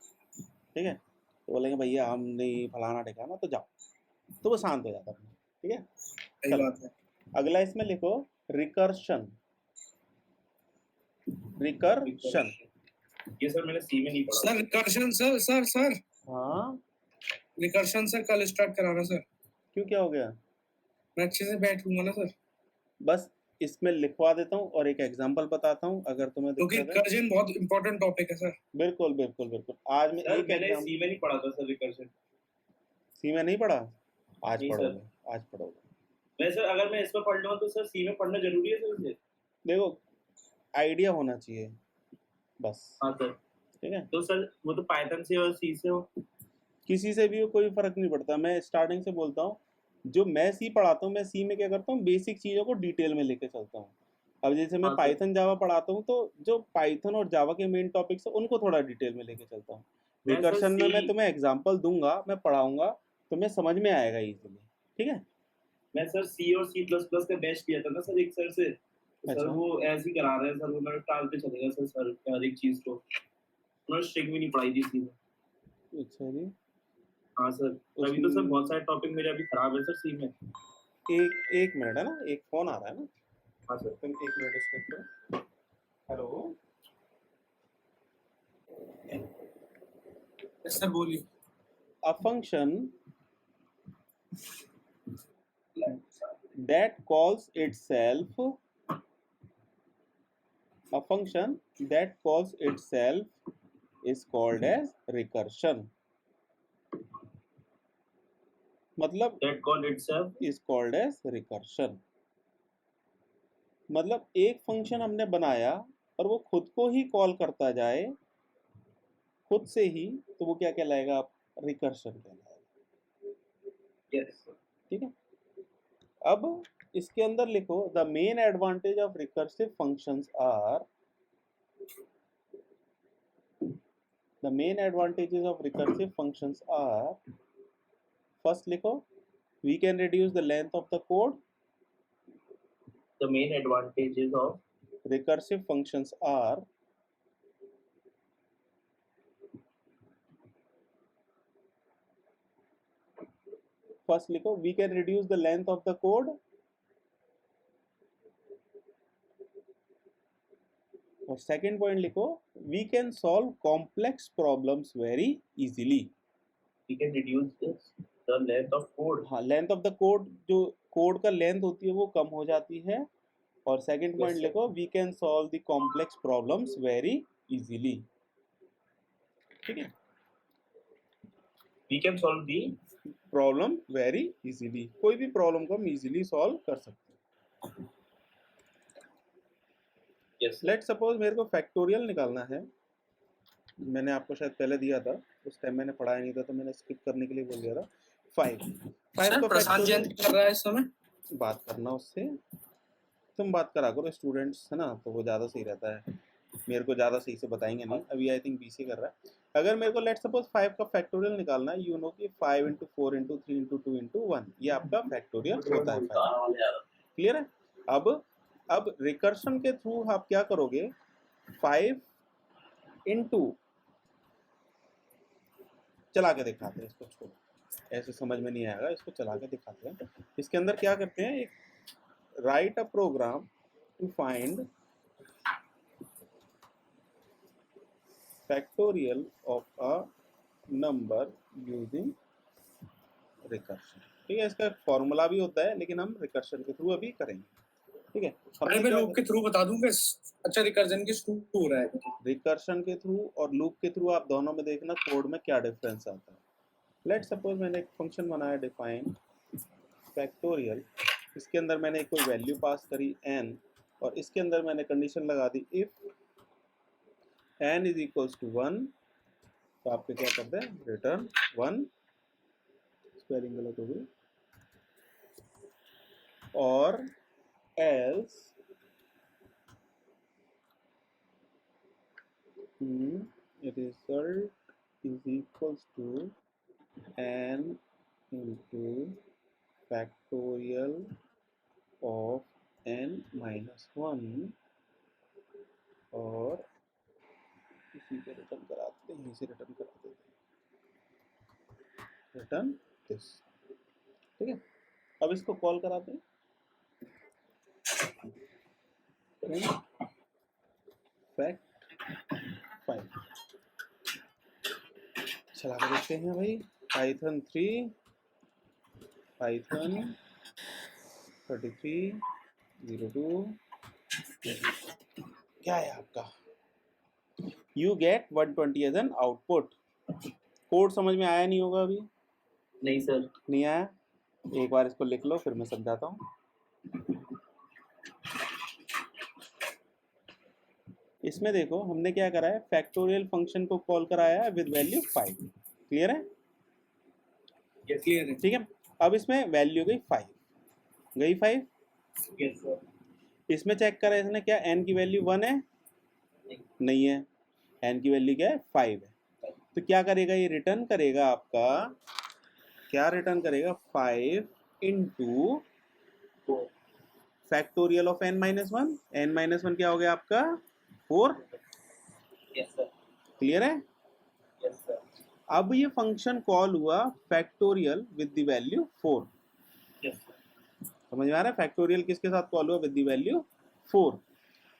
ठीक है? तो बोलेंगे भैया हम नहीं फलाना ठिकाना, तो जाओ। तो वो शांत हो जाता है। ठीक है, सही चलो बात है। अगला इसमें लिखो रिकर्शन। रिकर्शन। ये सर मैंने सी में नहीं पढ़ा। सर रिकर्शन सर हाँ रिकर्शन सर कल स्टार्ट कराना सर, क्यों, क्या हो गया? मैं अच्छे से बैठूंगा ना सर, बस इसमें लिखवा देता हूँ और एक एग्जांपल बताता हूँ, अगर तुम्हें क्योंकि दिक्कत है। रिकर्जन बहुत इंपॉर्टेंट टॉपिक है सर। बिल्कुल बिल्कुल बिल्कुल, आज मैं सर एक मैंने एग्जाम सी में नहीं पढ़ा था सर रिकर्शन। सी में नहीं पढ़ा? आज नहीं सर। पढ़ोगे, आज पढ़ोगे। वैसे अगर मैं इसमें पढ़ लूँ तो सर सी में पढ़ना जरूरी है सर इसे? देखो, आइडिया होना चाहिए बस। हाँ सर। ठीक है, तो सर वो तो पाइथन से और सी से हो। किसी से भी हो, कोई फर्क नहीं पड़ता। मैं स्टार्टिंग से बोलता हूँ, जो मैं सी पढ़ाता हूँ, मैं सी में क्या करता हूँ, बेसिक चीज़ों को डिटेल में लेके चलता हूँ। अब जैसे मैं हाँ सर। पाइथन जावा पढ़ाता हूँ, तो जो पाइथन और जावा के मेन टॉपिक्स है उनको थोड़ा डिटेल में लेके चलता हूँ। मैं सर रिकर्शन में मैं सी तुम्हें एग्जांपल दूंगा, मैं पढ़ाऊंगा, तुम्हें समझ में आएगा इजीली। ठीक है? मैं सर सी और सी प्लस प्लस का बैच किया था ना सर एक सर से, तो सर अच्छा वो ऐसे ही करा रहे हैं सर, वो मेरे टालते चलेगा सर हर एक चीज को। उन्होंने स्ट्रिंग भी नहीं पढ़ाई थी सी में। अच्छा जी। हाँ सर, तभी तो सर बहुत सारे टॉपिक मेरे अभी खराब है सर सी में। एक मिनट है ना, एक फोन आ रहा है ना। हाँ सर। तुम एक मिनट इसको करो। हेलो सर बोलिए। a function that calls itself A function that calls itself is called as recursion. मतलब that called itself is called as recursion. मतलब एक फंक्शन हमने बनाया और वो खुद को ही कॉल करता जाए खुद से ही, तो वो क्या कहलाएगा? रिकर्शन कहलाएगा। yes ठीक है। अब इसके अंदर लिखो the main advantage of recursive functions are, the main advantages of recursive functions are, first लिखो we can reduce the length of the code, the main advantages of recursive functions are first लिखो we can reduce the length of the code, और second point लिखो we can solve complex problems very easily. we can reduce the length of code. हाँ, length of the code, जो code का length होती है वो कम हो जाती है, और सेकंड पॉइंट sir. लिखो we can solve the complex problems very easily. ठीक है, we can solve the problem very easily, कोई भी प्रॉब्लम को हम इजीली सॉल्व कर सकते हैं। yes लेट सपोज मेरे को फैक्टोरियल निकालना है, मैंने आपको शायद पहले दिया था, उस टाइम मैंने पढ़ाया नहीं था तो मैंने स्किप करने के लिए बोल दिया था। 5 सर को प्रशांत जयंत कर रहा है इस समय। बात करना उससे, तुम बात करा करो, स्टूडेंट्स है ना, तो वो ज़्यादा सही रहता है, मेरे को ज़्यादा सही से बताएंगे नहीं। अभी आई थिंक बीसी कर रहा है। अगर मेरे को लेट सपोज 5 का फैक्टोरियल निकालना है, यू नो कि 5 × 4 × 3 × 2 × 1 ये आपका फैक्टोरियल होता है 5। क्लियर है? अब रिकर्शन के थ्रू आप क्या करोगे, 5 × चला के दिखाते हैं, इसको छोड़ो, ऐसे समझ में नहीं आएगा, इसको चला के दिखाते हैं। इसके अंदर क्या करते हैं, एक write a program to find factorial of a number using recursion। ठीक है, इसका फॉर्मूला भी होता है लेकिन हम रिकर्शन के थ्रू अभी करेंगे। ठीक है, अरे मैं लूप के थ्रू बता दूंगा। अच्छा रिकर्जन के थ्रू हो रहा है। रिकर्शन के थ्रू और लूप के थ्रू आप दोनों में देखना कोड में क्या डिफरेंस आता है। लेट सपोज मैंने एक फंक्शन बनाया डिफाइन फैक्टोरियल, इसके अंदर मैंने कोई वैल्यू पास करी n, और इसके अंदर मैंने कंडीशन लगा दी if n is equals to 1, तो आपके क्या करते हैं, रिटर्न 1, स्पेलिंग गलत हो गई, और else result is equals to n into factorial of n minus 1, और इसी को रिटर्न कराते हैं, इसे रिटर्न कराते हैं, रिटर्न दिस। ठीक है, अब इसको कॉल कराते हैं, फैक्ट 5 चला के देखते हैं भाई। पाइथन 3 पाइथन 3302 क्या है आपका, you get 120 as an output. Code समझ में आया नहीं होगा अभी? नहीं सर। नहीं आया? एक बार इसको लिख लो फिर मैं समझाता हूँ। इसमें देखो हमने क्या करा है, फैक्टोरियल फंक्शन को कॉल कराया है विद वैल्यू 5। क्लियर है? क्लियर है। ठीक है, अब इसमें वैल्यू गई 5, गई 5। Yes sir. इसमें चेक करा इसने, क्या n की वैल्यू 1 है? नहीं है, n की वैल्यू क्या है, 5 है। तो क्या करेगा ये, रिटर्न करेगा आपका, क्या रिटर्न करेगा, 5 × फैक्टोरियल ऑफ n - 1। n - 1 क्या हो गया आपका, 4। Yes sir. क्लियर है? Yes sir. अब ये फंक्शन कॉल हुआ factorial with the value 4। Yes sir. समझ में आ रहा है? फैक्टोरियल किसके साथ कॉल हुआ, विद द वैल्यू 4।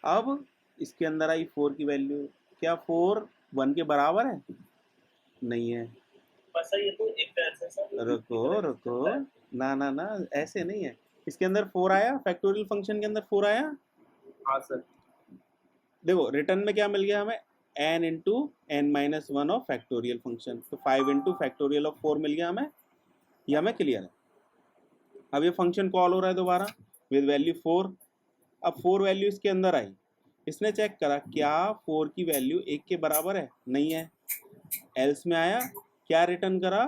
अब इसके अंदर आई 4 की वैल्यू, क्या 4 1 के बराबर है? नहीं है। बस ये तो एक तरह से सर, रुको ना ऐसे नहीं है। इसके अंदर 4 आया, फैक्टोरियल फंक्शन के अंदर 4 आया। हाँ सर। देखो रिटर्न में क्या मिल गया हमें, n into n minus one of factorial function, तो 5 इंटू फैक्टोरियल ऑफ 4 मिल गया हमें, ये हमें क्लियर है। अब ये फंक्शन कॉल हो रहा है दोबारा विद वैल्यू 4। अब 4 वैल्यू इसके अंदर आई, इसने चेक करा क्या 4 की वैल्यू 1 के बराबर है, नहीं है, एल्स में आया, क्या रिटर्न करा,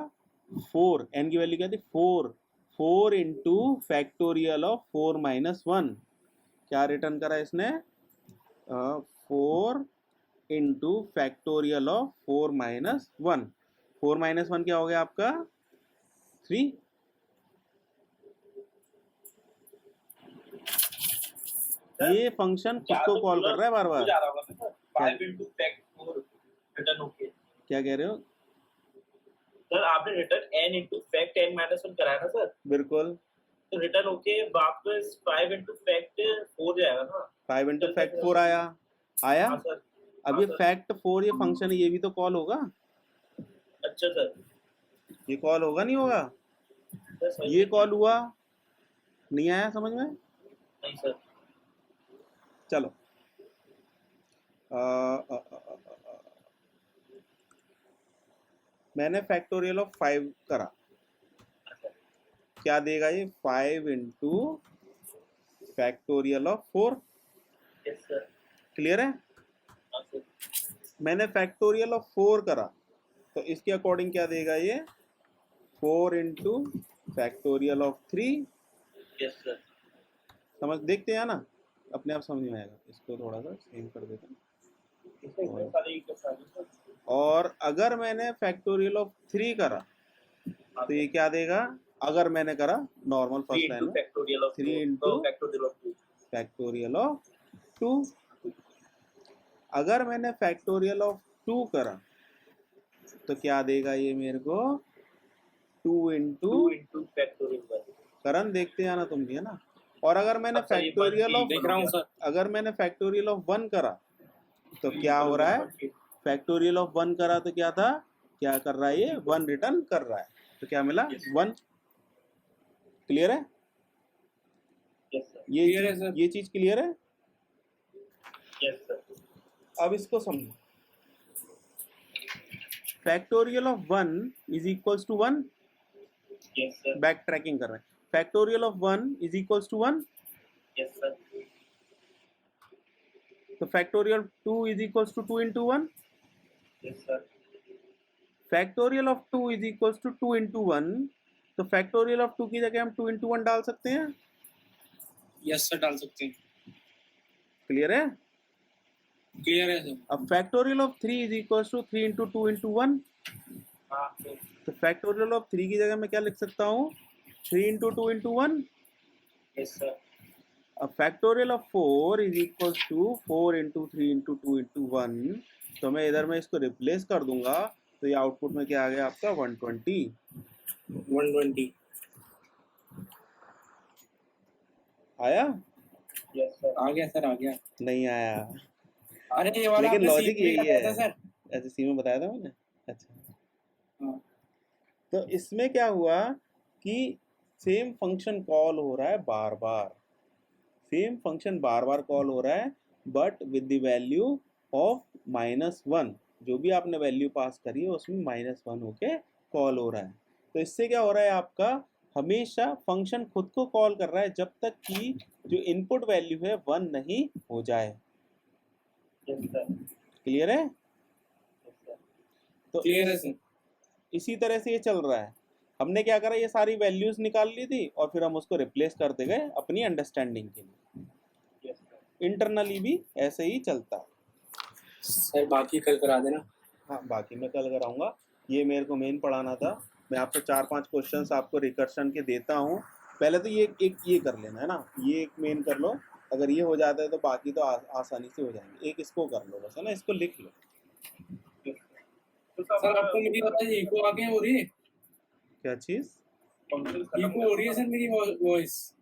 4, n की वैल्यू क्या थी 4, 4 इंटू फैक्टोरियल ऑफ 4 माइनस 1, क्या रिटर्न करा इसने, 4 into factorial of 4 minus 1, 4 minus 1 क्या हो गया आपका 3। ये फंक्शन खुद को कॉल कर रहा है बार बार। जा रहा होगा ना सर, 5 into fact 4 रिटर्न होके। क्या कह रहे हो सर आपने return n into fact n minus 1 कराया ना सर, बिल्कुल, तो रिटर्न होके वापस 5 into fact 4 जाएगा ना। 5 इंटू फैक्ट 4 आया, आया। हाँ सर, अब ये फैक्ट 4 ये फंक्शन है, ये भी तो कॉल होगा, अच्छा सर, ये कॉल होगा नहीं होगा, सर सही ये है। कॉल हुआ, नहीं आया समझ में, नहीं सर, चलो मैंने फैक्टोरियल ऑफ 5 करा, क्या देगा ये 5 into factorial of 4, yes sir, clear है। हाँ सर, मैंने फैक्टोरियल ऑफ 4 करा, तो इसके अकॉर्डिंग क्या देगा ये 4 into factorial of 3, yes sir, समझ देखते हैं ना, अपने आप समझ में आएगा। इसको थोड़ा सा सेम कर देते हैं। इसमें सारे एक सारे सर, और अगर मैंने फैक्टोरियल ऑफ 3 करा तो ये क्या देगा, अगर मैंने करा नॉर्मल 3 फर्स्ट लाइन into में factorial of 3 2, into factorial of 2, factorial of 2, अगर मैंने फैक्टोरियल ऑफ 2 करा तो क्या देगा ये मेरे को 2 इंटू 2 into factorial 1। करन देखते हैं ना तुम भी, है ना। और अगर मैंने अब सर ये फैक्टोरियल ऑफ देख रहा हूँ सर। अगर मैंने फैक्टोरियल ऑफ 1 करा तो क्या हो रहा है, फैक्टोरियल ऑफ 1 करा तो क्या था, क्या कर रहा है ये 1 रिटर्न कर रहा है, तो क्या मिला 1, क्लियर है। यस सर, Clear है सर। ये चीज क्लियर है। यस सर, अब इसको समझो, factorial of 1 is equals to 1, yes sir, backtracking कर रहे हैं, factorial of 1 is equals to 1, yes sir, तो factorial 2 is equals to 2 into 1, yes sir, factorial of 2 is equals to 2 into 1, तो factorial of 2 की जगह हम 2 into 1 डाल सकते हैं, यस सर डाल सकते हैं, क्लियर है। क्लियर है सर। अब factorial of 3 is equals to 3 into 2 into 1, हाँ सर, तो फैक्टोरियल ऑफ 3 की जगह मैं क्या लिख सकता हूँ 3 इंटू 2 इंटू 1, यस सर, अब factorial of 4 is equals to 4 into 3 into 2 into 1, तो मैं इधर में इसको रिप्लेस कर दूंगा, तो ये आउटपुट में क्या आ गया आपका 120, 120 आया, यस सर, आ गया सर, आ गया। नहीं आया, अरे ये वाला लेकिन आपने लॉजिक सीख भी यही बताया था है, सर। ऐसे सी में बताया था मैंने। अच्छा, हाँ। तो इसमें क्या हुआ कि सेम फंक्शन कॉल हो रहा है बार बार, सेम फंक्शन बार बार कॉल हो रहा है, but with the value of -1, जो भी आपने वैल्यू पास करी है उसमें -1 होके कॉल हो रहा है। तो इससे क्या हो रहा है आपका, हमेशा फंक्शन खुद को कॉल कर रहा है जब तक कि जो इनपुट वैल्यू है 1 नहीं हो जाए, यस सर, क्लियर है। यस सर, तो क्लियर है सर। इसी तरह से ये चल रहा है। हमने क्या करा, ये सारी वैल्यूज निकाल ली थी और फिर हम उसको रिप्लेस करते गए अपनी अंडरस्टैंडिंग के लिए। यस सर, इंटरनली भी ऐसे ही चलता है। सर बाकी कल करा देना। हाँ, बाकी मैं कल कराऊंगा। ये मेरे को मेन पढ़ाना था। मैं आपको 4-5 क्वेश्चंस आपको रिकर्शन के देता हूँ। पहले तो ये एक ये कर लेना है ना, ये एक मेन कर लो। अगर ये हो जाता है तो बाकी तो आसानी से हो जाएंगे। एक इसको कर लो बस, है ना, इसको लिख लो। तो सर आपको मेरी आवाज इको आगे हो रही है? क्या चीज़? इको हो रही है सर मेरी वॉइस?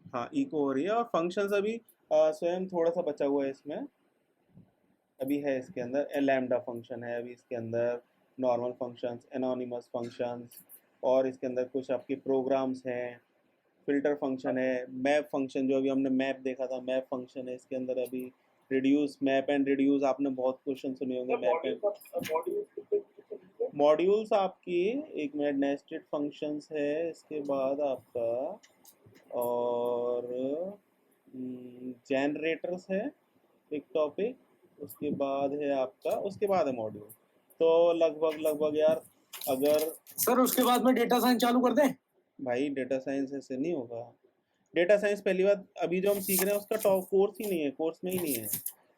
हाँ, इको हो रही है। और फंक्शंस अभी स्वयं थोड़ा सा बचा हुआ है इसमें, अभी है इसके अंदर लैम्डा फंक्शन है, अभी इसके अंदर नॉर्मल फंक्शंस, एनोनिमस फंक्शंस, और इसके अंदर कुछ आपके प्रोग्राम्स हैं, फिल्टर फंक्शन है, मैप फंक्शन जो अभी हमने मैप देखा था, मैप फंक्शन है इसके अंदर अभी, रिड्यूस, मैप एंड रिड्यूस, आपने बहुत क्वेश्चन सुने होंगे मैप एंड मॉड्यूल्स। आपकी एक मिनट, नेस्टेड फंक्शंस है, इसके बाद आपका और जनरेटर्स है एक टॉपिक, उसके बाद है आपका, उसके बाद है मॉड्यूल। तो लगभग यार, अगर सर उसके बाद में डेटा साइंस चालू कर दें? भाई डेटा साइंस ऐसे नहीं होगा। डेटा साइंस पहली बात, अभी जो हम सीख रहे हैं उसका टॉप कोर्स ही नहीं है, कोर्स में ही नहीं है।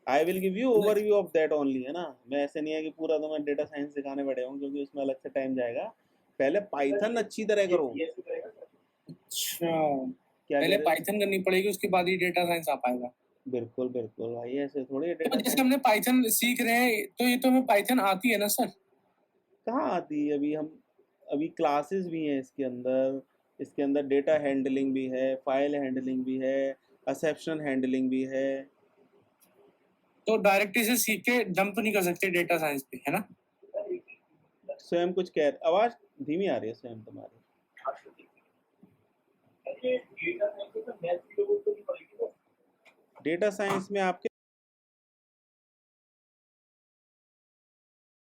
I will give you overview of that only, है ना। मैं ऐसे नहीं है कि पूरा तो मैं डेटा साइंस सिखाने बैठे हूँ, क्योंकि उसमें अलग से टाइम जाएगा। पहले पाइथन अच्छी तरह करो। अच्छा, क्या पहले कह रहे हो? पाइथन करनी पड़ेगी, उसके बाद ही डेटा साइंस आ पाएगा। बिल्कुल बिल्कुल भाई, ऐसे थोड़ी तो डेटा जैसे साइंस। हमने पाइथन सीख रहे हैं, तो ये तो हमें पाइथन आती है ना सर? कहाँ आती है अभी? हम अभी क्लासेस भी हैं इसके अंदर, इसके अंदर डेटा हैंडलिंग भी है, फाइल हैंडलिंग भी है, एक्सेप्शन हैंडलिंग भी है। तो डायरेक्ट इसे सीख के जंप तो नहीं कर सकते डेटा साइंस पे, है ना? स्वयं कुछ कह, आवाज धीमी आ रही है स्वयं तुम्हारी। डेटा साइंस में आपके